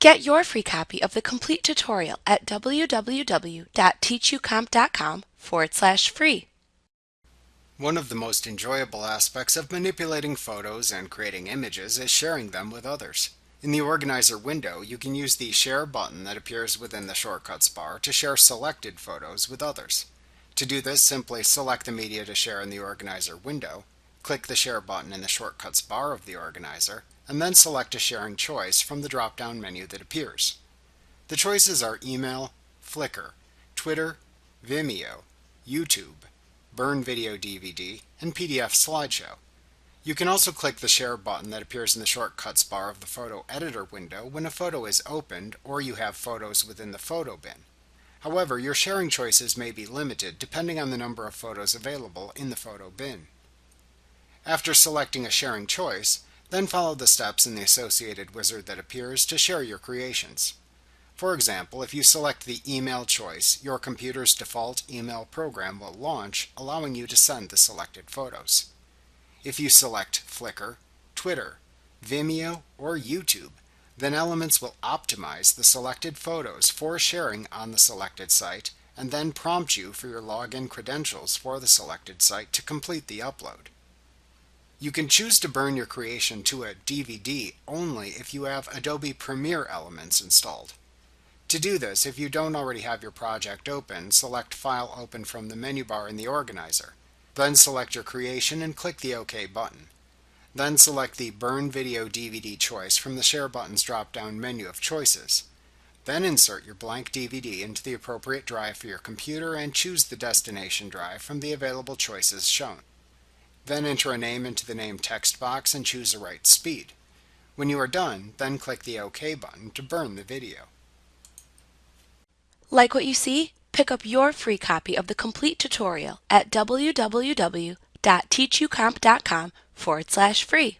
Get your free copy of the complete tutorial at www.teachucomp.com/free. One of the most enjoyable aspects of manipulating photos and creating images is sharing them with others. In the Organizer window, you can use the Share button that appears within the Shortcuts bar to share selected photos with others. To do this, simply select the media to share in the Organizer window, click the Share button in the Shortcuts bar of the Organizer, and then select a sharing choice from the drop-down menu that appears. The choices are Email, Flickr, Twitter, Vimeo, YouTube, Burn Video DVD, and PDF Slideshow. You can also click the Share button that appears in the Shortcuts bar of the Photo Editor window when a photo is opened or you have photos within the photo bin. However, your sharing choices may be limited depending on the number of photos available in the photo bin. After selecting a sharing choice, then follow the steps in the associated wizard that appears to share your creations. For example, if you select the email choice, your computer's default email program will launch, allowing you to send the selected photos. If you select Flickr, Twitter, Vimeo, or YouTube, then Elements will optimize the selected photos for sharing on the selected site and then prompt you for your login credentials for the selected site to complete the upload. You can choose to burn your creation to a DVD only if you have Adobe Premiere Elements installed. To do this, if you don't already have your project open, select File Open from the menu bar in the Organizer. Then select your creation and click the OK button. Then select the Burn Video DVD choice from the Share button's drop-down menu of choices. Then insert your blank DVD into the appropriate drive for your computer and choose the destination drive from the available choices shown. Then enter a name into the name text box and choose the right speed. When you are done, then click the OK button to burn the video. Like what you see? Pick up your free copy of the complete tutorial at www.teachucomp.com/free.